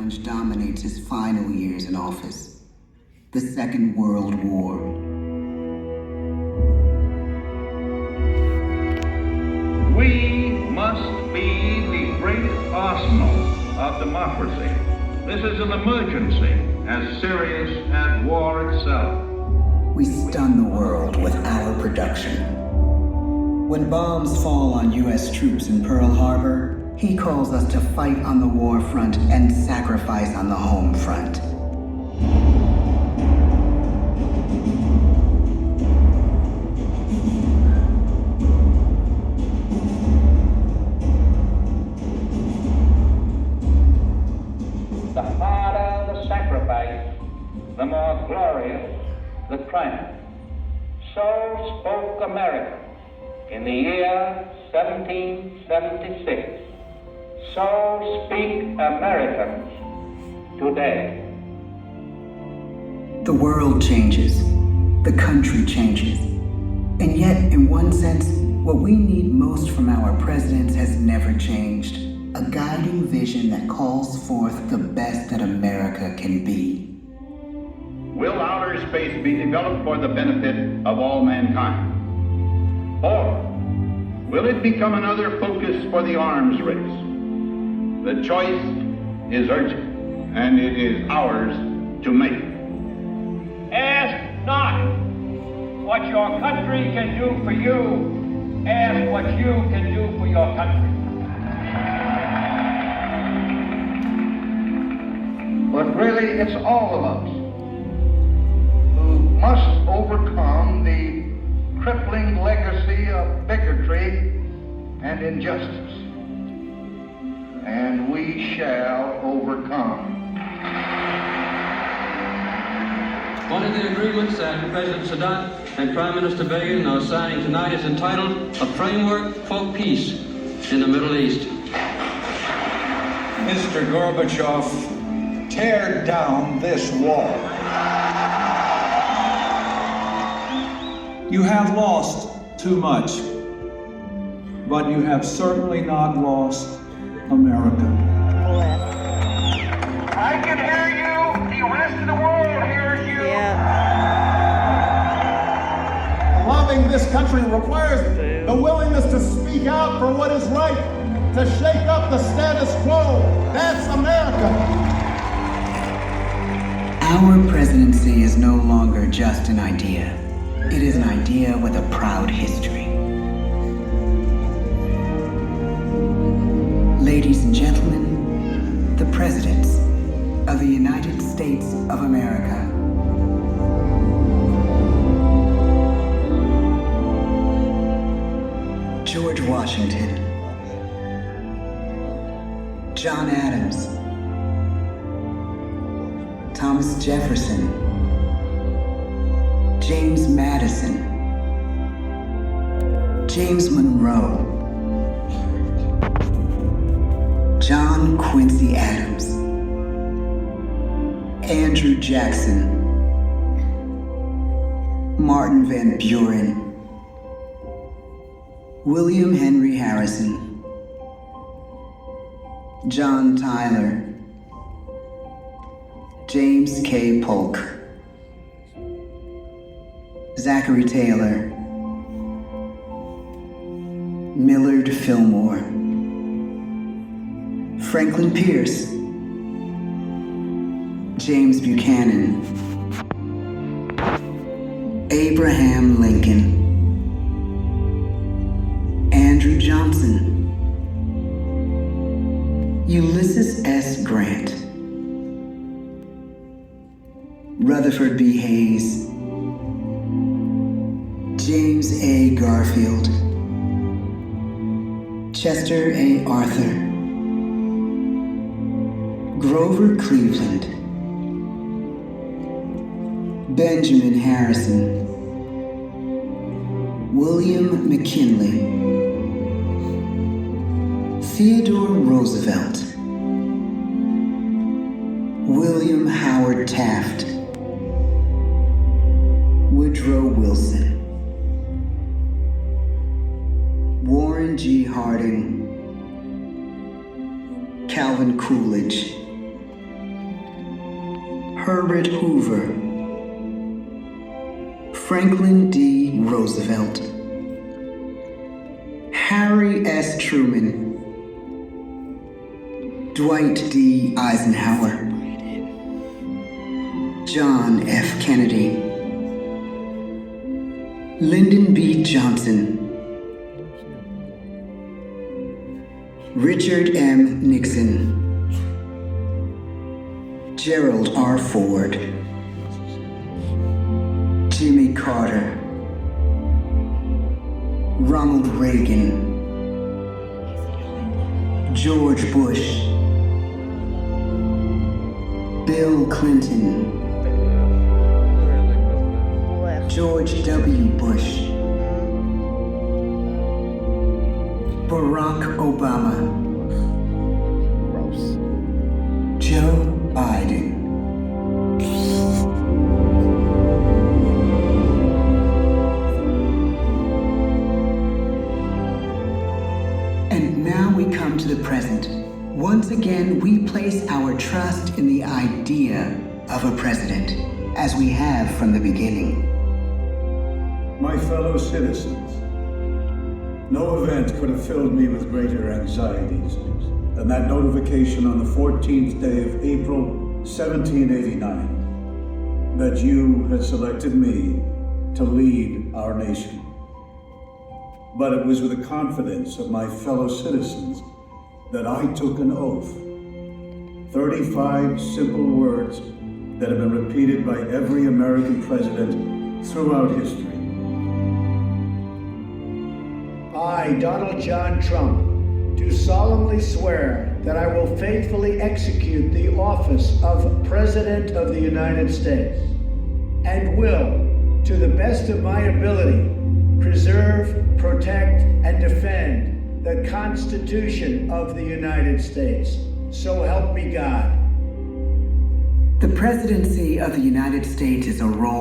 challenge dominates his final years in office: the Second World War. We must be the great arsenal of democracy. This is an emergency as serious as war itself. We stun the world with our production. When bombs fall on U.S. troops in Pearl Harbor, he calls us to fight on the war front and sacrifice on the home front. The harder the sacrifice, the more glorious the triumph. So spoke America in the year 1776. So speak Americans today. The world changes. The country changes. And yet, in one sense, what we need most from our presidents has never changed. A guiding vision that calls forth the best that America can be. Will outer space be developed for the benefit of all mankind? Or will it become another focus for the arms race? The choice is urgent, and it is ours to make. Ask not what your country can do for you. Ask what you can do for your country. But really, it's all of us who must overcome the crippling legacy of bigotry and injustice. And we shall overcome. One of the agreements that President Sadat and Prime Minister Begin are signing tonight is entitled A Framework for Peace in the Middle East. Mr. Gorbachev, tear down this wall. You have lost too much, but you have certainly not lost America. I can hear you. The rest of the world hears you. Loving this country requires the willingness to speak out for what is right, to shake up the status quo. That's America. Our presidency is no longer just an idea. It is an idea with a proud history. Ladies and gentlemen, the presidents of the United States of America. George Washington, John Adams, Thomas Jefferson, James Madison, James Monroe, John Quincy Adams, Andrew Jackson, Martin Van Buren, William Henry Harrison, John Tyler, James K. Polk, Zachary Taylor, Millard Fillmore, Franklin Pierce, James Buchanan, Abraham Lincoln, Andrew Johnson, Ulysses S. Grant, Rutherford B. Hayes, James A. Garfield, Chester A. Arthur, Grover Cleveland, Benjamin Harrison, William McKinley, Theodore Roosevelt, William Howard Taft, Woodrow Wilson, Warren G. Harding, Calvin Coolidge, Herbert Hoover, Franklin D. Roosevelt, Harry S. Truman, Dwight D. Eisenhower, John F. Kennedy, Lyndon B. Johnson, Richard M. Nixon, Gerald R. Ford, Jimmy Carter, Ronald Reagan, George Bush, Bill Clinton, George W. Bush, Barack Obama, Joe Biden. And now we come to the present. Once again, we place our trust in the idea of a president, as we have from the beginning. My fellow citizens, no event could have filled me with greater anxieties than that notification on the 14th day of April, 1789, that you had selected me to lead our nation. But it was with the confidence of my fellow citizens that I took an oath. 35 simple words that have been repeated by every American president throughout history. I, Donald John Trump, do solemnly swear that I will faithfully execute the office of President of the United States and will, to the best of my ability, preserve, protect, and defend the Constitution of the United States. So help me God. The presidency of the United States is a role